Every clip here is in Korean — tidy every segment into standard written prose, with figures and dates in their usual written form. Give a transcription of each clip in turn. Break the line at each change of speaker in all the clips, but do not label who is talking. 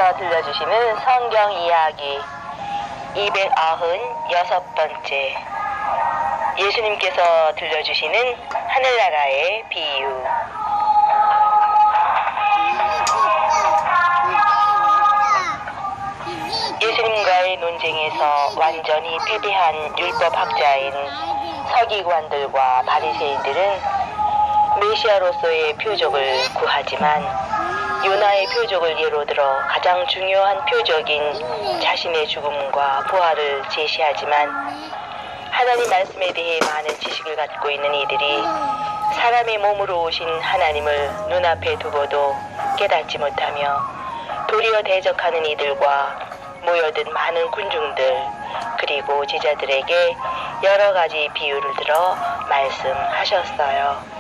예수님께서 들려주시는 성경 이야기 296번째, 예수님께서 들려주시는 하늘나라의 비유. 예수님과의 논쟁에서 완전히 패배한 율법학자인 서기관들과 바리새인들은 메시아로서의 표적을 구하지만 요나의 표적을 예로 들어 가장 중요한 표적인 자신의 죽음과 부활을 제시하지만 하나님 말씀에 대해 많은 지식을 갖고 있는 이들이 사람의 몸으로 오신 하나님을 눈앞에 두고도 깨닫지 못하며 도리어 대적하는 이들과 모여든 많은 군중들 그리고 제자들에게 여러 가지 비유를 들어 말씀하셨어요.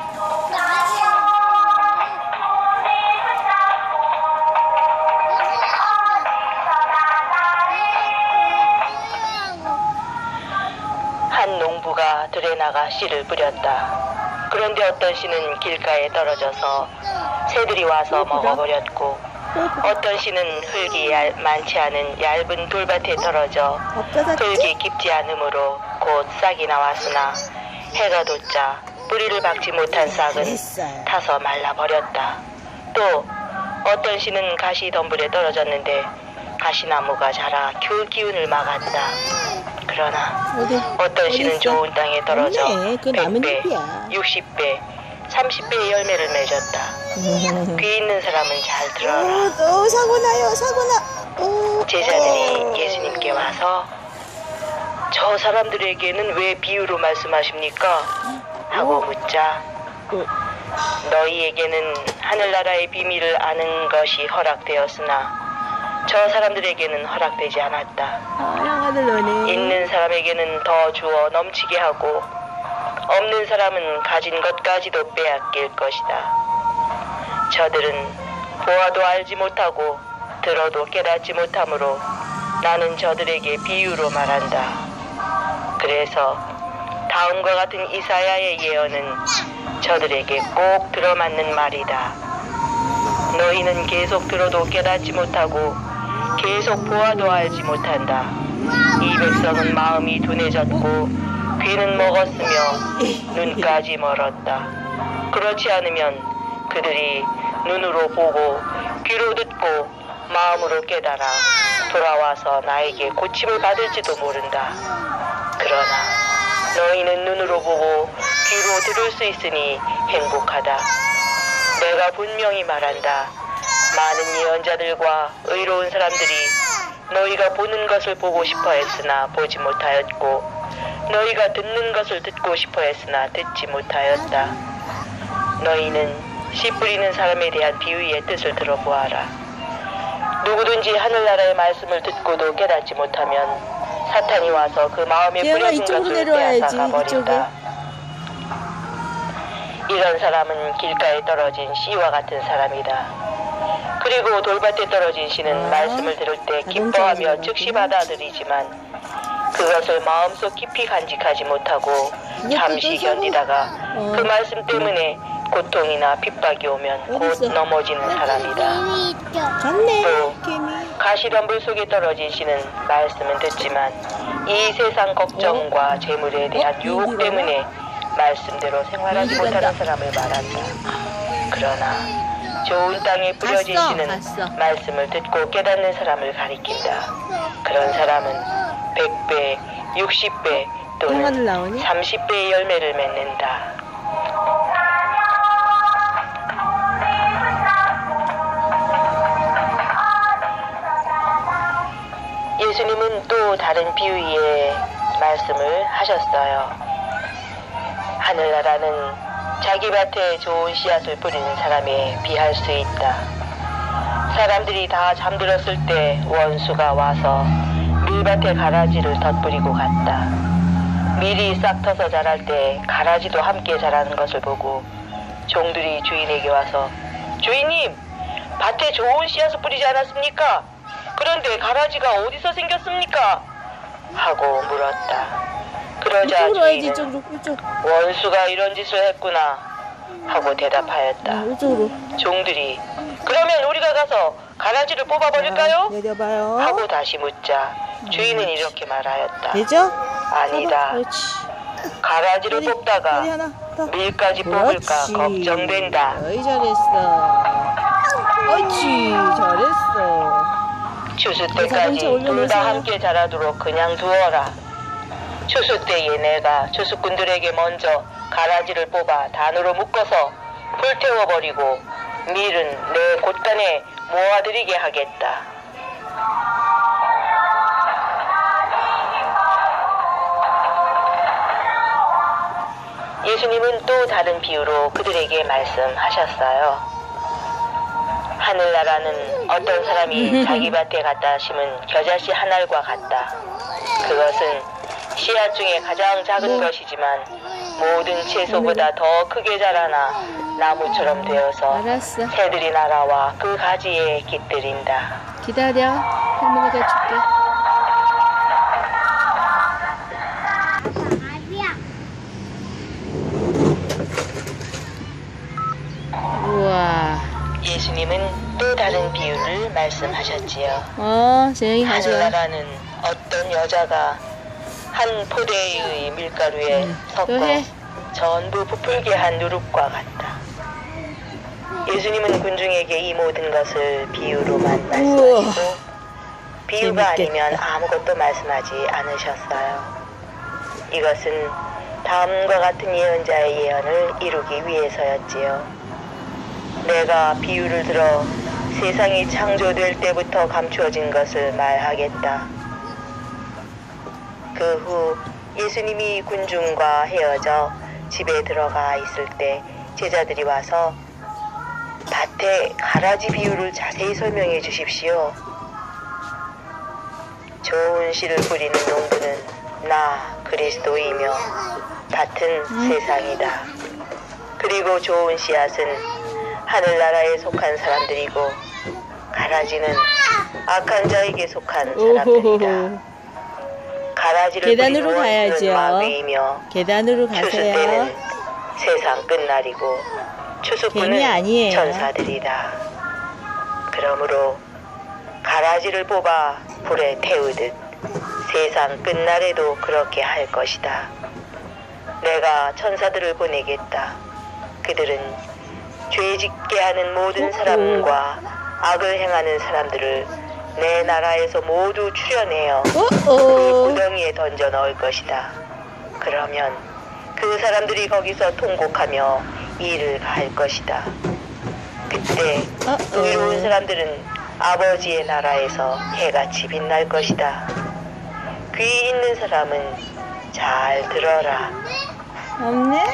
한 농부가 들에 나가 씨를 뿌렸다. 그런데 어떤 씨는 길가에 떨어져서 새들이 와서 먹어버렸고 어떤 씨는 흙이 많지 않은 얇은 돌밭에 떨어져 흙이 깊지 않으므로 곧 싹이 나왔으나 해가 돋자 뿌리를 박지 못한 싹은 타서 말라버렸다. 또 어떤 씨는 가시덤불에 떨어졌는데 가시나무가 자라 그 기운을 막았다. 그러나 어떤 씨는 좋은 땅에 떨어져 100배, 60배, 30배의 열매를 맺었다. 귀 있는 사람은 잘 들어라.
사고나요, 사고나.
제자들이 예수님께 와서 저 사람들에게는 왜 비유로 말씀하십니까? 하고 묻자 너희에게는 하늘나라의 비밀을 아는 것이 허락되었으나 저 사람들에게는 허락되지 않았다. 있는 사람에게는 더 주어 넘치게 하고 없는 사람은 가진 것까지도 빼앗길 것이다. 저들은 보아도 알지 못하고 들어도 깨닫지 못하므로 나는 저들에게 비유로 말한다. 그래서 다음과 같은 이사야의 예언은 저들에게 꼭 들어맞는 말이다. 너희는 계속 들어도 깨닫지 못하고 계속 보아도 알지 못한다. 이 백성은 마음이 둔해졌고 귀는 먹었으며 눈까지 멀었다. 그렇지 않으면 그들이 눈으로 보고 귀로 듣고 마음으로 깨달아 돌아와서 나에게 고침을 받을지도 모른다. 그러나 너희는 눈으로 보고 귀로 들을 수 있으니 행복하다. 내가 분명히 말한다. 많은 예언자들과 의로운 사람들이 너희가 보는 것을 보고 싶어 했으나 보지 못하였고 너희가 듣는 것을 듣고 싶어 했으나 듣지 못하였다. 너희는 씨 뿌리는 사람에 대한 비유의 뜻을 들어보아라. 누구든지 하늘나라의 말씀을 듣고도 깨닫지 못하면 사탄이 와서 그 마음에 뿌려진 것을 빼앗아 가버린다. 이런 사람은 길가에 떨어진 씨와 같은 사람이다. 그리고 돌밭에 떨어진 씨는 말씀을 들을 때 기뻐하며 즉시 받아들이지만 그것을 마음속 깊이 간직하지 못하고 잠시 견디다가 그 말씀 때문에 고통이나 핍박이 오면 곧 넘어지는 사람이다. 또 가시덤불 속에 떨어진 씨는 말씀은 듣지만 이 세상 걱정과 재물에 대한 유혹 때문에 말씀대로 생활하지 못하는 사람을 말한다. 그러나 좋은 땅에 뿌려진 씨는 말씀을 듣고 깨닫는 사람을 가리킨다. 그런 사람은 100배, 60배 또는 30배의 열매를 맺는다. 예수님은 또 다른 비유의 말씀을 하셨어요. 하늘나라는 자기 밭에 좋은 씨앗을 뿌리는 사람에 비할 수 있다. 사람들이 다 잠들었을 때 원수가 와서 밀밭에 가라지를 덧뿌리고 갔다. 밀이 싹 터서 자랄 때 가라지도 함께 자라는 것을 보고 종들이 주인에게 와서 주인님, 밭에 좋은 씨앗을 뿌리지 않았습니까? 그런데 가라지가 어디서 생겼습니까? 하고 물었다. 그러자 주인은 원수가 이런 짓을 했구나 하고 대답하였다. 종들이 그러면 우리가 가서 가라지를 뽑아버릴까요?
내려봐요.
하고 다시 묻자 주인은 이렇게 말하였다.
되죠?
아니다.
그렇지.
가라지를
다리
뽑다가
하나 더.
밀까지 뽑을까
그렇지.
걱정된다.
어이, 잘했어. 옳지, 잘했어.
추수
자동차
때까지 둘
올려놓으세요.
다 함께 자라도록 그냥 두어라. 추수 때에 내가 추수꾼들에게 먼저 가라지를 뽑아 단으로 묶어서 불태워버리고 밀은 내 곳간에 모아들이게 하겠다. 예수님은 또 다른 비유로 그들에게 말씀하셨어요. 하늘나라는 어떤 사람이 자기 밭에 갖다 심은 겨자씨 한 알과 같다. 그것은 씨앗 중에 가장 작은 것이지만 모든 채소보다 더 크게 자라나 나무처럼 되어서
알았어.
새들이 날아와 그 가지에 깃들인다.
기다려. 할머니가 줄게. 우와.
예수님은 또 다른 비유를 말씀하셨지요.
재영이 가져와.
하늘나라는 어떤 여자가 한 포대의 밀가루에 섞어
또 해.
전부 부풀게 한 누룩과 같다. 예수님은 군중에게 이 모든 것을 비유로만 말씀하시고 비유가
재밌겠다.
아니면 아무것도 말씀하지 않으셨어요. 이것은 다음과 같은 예언자의 예언을 이루기 위해서였지요. 내가 비유를 들어 세상이 창조될 때부터 감추어진 것을 말하겠다. 그 후 예수님이 군중과 헤어져 집에 들어가 있을 때 제자들이 와서 밭의 가라지 비유를 자세히 설명해 주십시오. 좋은 씨를 뿌리는 농부는 나 그리스도이며 밭은 세상이다. 그리고 좋은 씨앗은 하늘나라에 속한 사람들이고 가라지는 악한 자에게 속한 사람들이다.
오호호호.
가라지를
계단으로
뿌린
가야죠.
원수는 마귀이며
계단으로
추수
가세요.
때는 세상 끝날이고
괜히
추수꾼은
아니에요.
천사들이다. 그러므로 가라지를 뽑아 불에 태우듯 세상 끝날에도 그렇게 할 것이다. 내가 천사들을 보내겠다. 그들은 죄 짓게 하는 모든 사람과 악을 행하는 사람들을 내 나라에서 모두 추려내어 그 구덩이에 던져 넣을 것이다. 그러면 그 사람들이 거기서 통곡하며 일을 할 것이다. 그때 의로운 사람들은 아버지의 나라에서 해같이 빛날 것이다. 귀 있는 사람은 잘 들어라.
없네?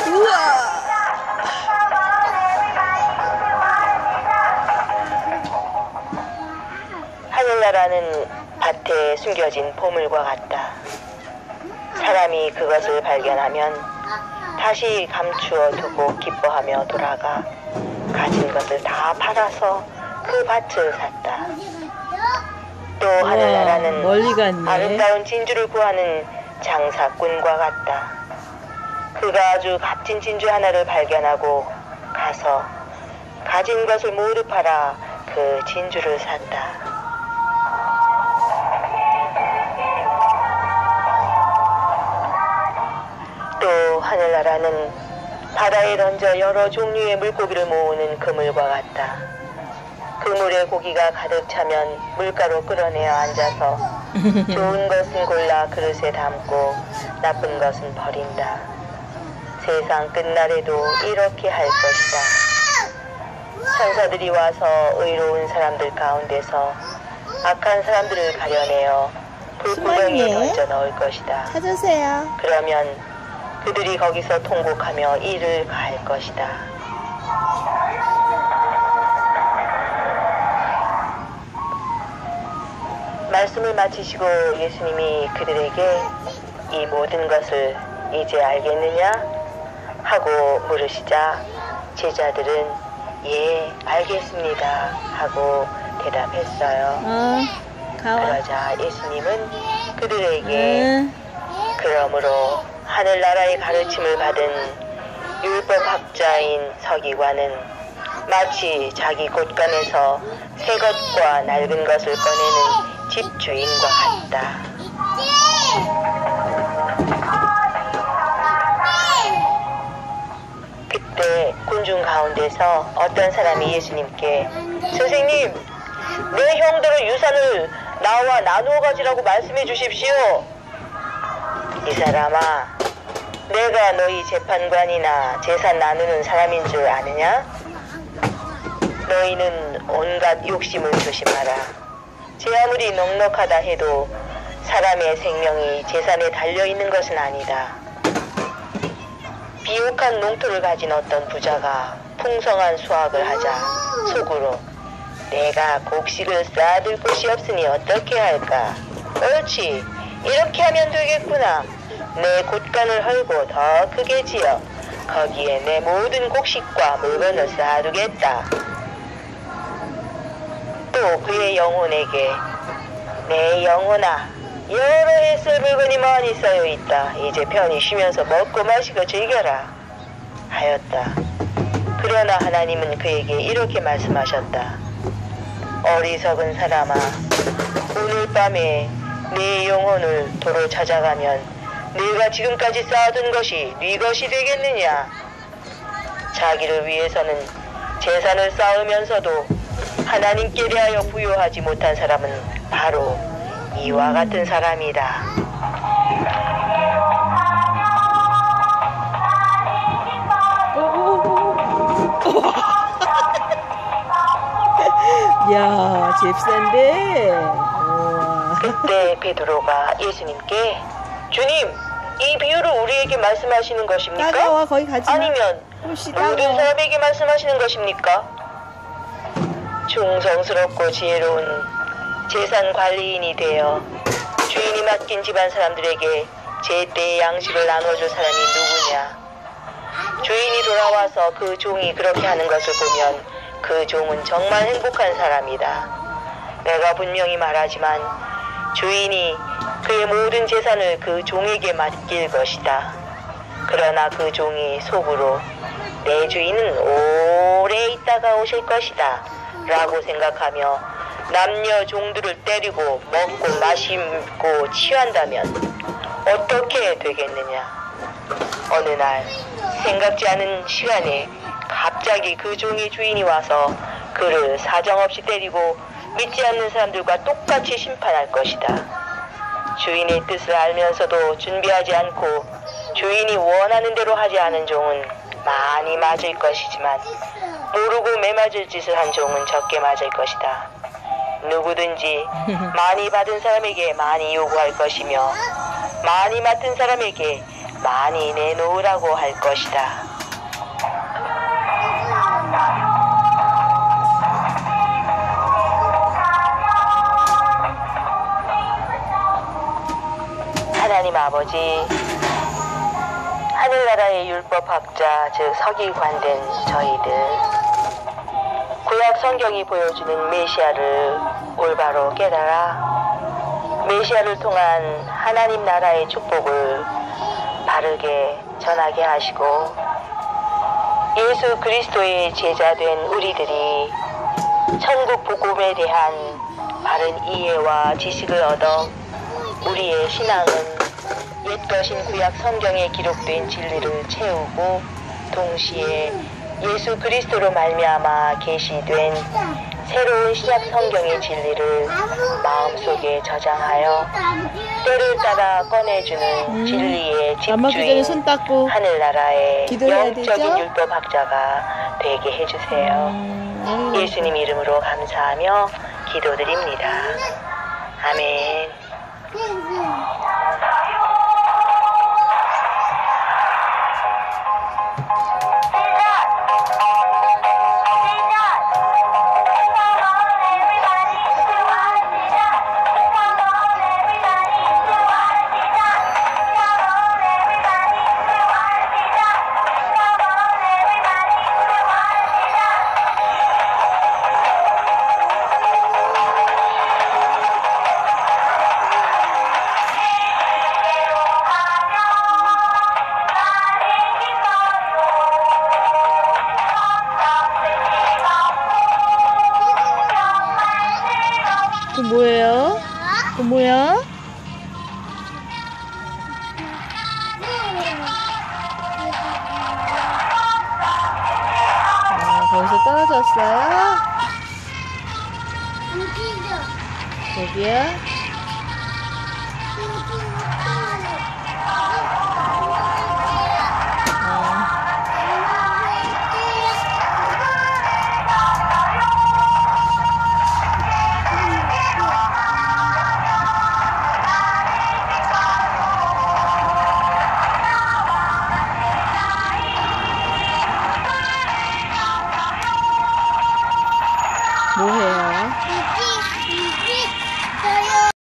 우와!
하늘나라는 밭에 숨겨진 보물과 같다. 사람이 그것을 발견하면 다시 감추어 두고 기뻐하며 돌아가 가진 것을 다 팔아서 그 밭을 샀다. 또 하늘나라는
멀리 갔네.
아름다운 진주를 구하는 장사꾼과 같다. 그가 아주 값진 진주 하나를 발견하고 가서 가진 것을 모두 팔아 그 진주를 샀다. 또 하늘나라는 바다에 던져 여러 종류의 물고기를 모으는 그물과 같다. 그물에 고기가 가득 차면 물가로 끌어내어 앉아서 좋은 것은 골라 그릇에 담고 나쁜 것은 버린다. 세상 끝날에도 이렇게 할 것이다. 천사들이 와서 의로운 사람들 가운데서 악한 사람들을 가려내어 불구덩이에 던져 넣을 것이다.
찾으세요.
그러면 그들이 거기서 통곡하며 일을 가할 것이다. 말씀을 마치시고 예수님이 그들에게 이 모든 것을 이제 알겠느냐? 하고 물으시자 제자들은 예, 알겠습니다. 하고 대답했어요. 그러자 예수님은 그들에게 그러므로 하늘나라의 가르침을 받은 율법학자인 서기관은 마치 자기 곳간에서 새 것과 낡은 것을 꺼내는 집주인과 같다. 그때 군중 가운데서 어떤 사람이 예수님께 선생님, 내 형들의 유산을 나와 나누어 가지라고 말씀해 주십시오. 이 사람아, 내가 너희 재판관이나 재산 나누는 사람인 줄 아느냐? 너희는 온갖 욕심을 조심하라. 제 아무리 넉넉하다 해도 사람의 생명이 재산에 달려있는 것은 아니다. 비옥한 농토를 가진 어떤 부자가 풍성한 수확을 하자 속으로 내가 곡식을 쌓아둘 곳이 없으니 어떻게 할까? 옳지, 이렇게 하면 되겠구나. 내 곳간을 헐고 더 크게 지어 거기에 내 모든 곡식과 물건을 쌓아두겠다. 또 그의 영혼에게 내 영혼아, 여러 해 쓸 물건이 많이 쌓여있다. 이제 편히 쉬면서 먹고 마시고 즐겨라 하였다. 그러나 하나님은 그에게 이렇게 말씀하셨다. 어리석은 사람아, 오늘 밤에 네 영혼을 도로 찾아가면 네가 지금까지 쌓아둔 것이 네 것이 되겠느냐? 자기를 위해서는 재산을 쌓으면서도 하나님께 대하여 부여하지 못한 사람은 바로 이와 같은 사람이다.
야, 잽싼데. 우와.
그때 베드로가 예수님께 주님, 이 비유를 우리에게 말씀하시는 것입니까?
따가워, 거기 가지 마.
아니면
혹시
모든
따가워.
사람에게 말씀하시는 것입니까? 충성스럽고 지혜로운 재산 관리인이 되어 주인이 맡긴 집안 사람들에게 제때의 양식을 나눠줄 사람이 누구냐? 주인이 돌아와서 그 종이 그렇게 하는 것을 보면 그 종은 정말 행복한 사람이다. 내가 분명히 말하지만 주인이 그의 모든 재산을 그 종에게 맡길 것이다. 그러나 그 종이 속으로 내 주인은 오래 있다가 오실 것이다 라고 생각하며 남녀 종들을 때리고 먹고 마시고 취한다면 어떻게 되겠느냐? 어느 날 생각지 않은 시간에 갑자기 그 종의 주인이 와서 그를 사정없이 때리고 믿지 않는 사람들과 똑같이 심판할 것이다. 주인의 뜻을 알면서도 준비하지 않고 주인이 원하는 대로 하지 않은 종은 많이 맞을 것이지만 모르고 매맞을 짓을 한 종은 적게 맞을 것이다. 누구든지 많이 받은 사람에게 많이 요구할 것이며 많이 맡은 사람에게 많이 내놓으라고 할 것이다. 하나님 아버지, 하늘나라의 율법학자 즉 서기관된 저희들, 구약 성경이 보여주는 메시아를 올바로 깨달아 메시아를 통한 하나님 나라의 축복을 바르게 전하게 하시고 예수 그리스도의 제자된 우리들이 천국 복음에 대한 바른 이해와 지식을 얻어 우리의 신앙은 옛것인 구약 성경에 기록된 진리를 채우고 동시에 예수 그리스도로 말미암아 계시된 새로운 신약 성경의 진리를 마음속에 저장하여 때를 따라 꺼내주는 진리의
밥 먹기 전에 손
집주인
닦고
하늘나라의
기도해야
영적인
되죠?
율법학자가 되게 해주세요. 예수님 이름으로 감사하며 기도드립니다. 아멘.
벌써 떨어졌어요?
움직여.
여기야?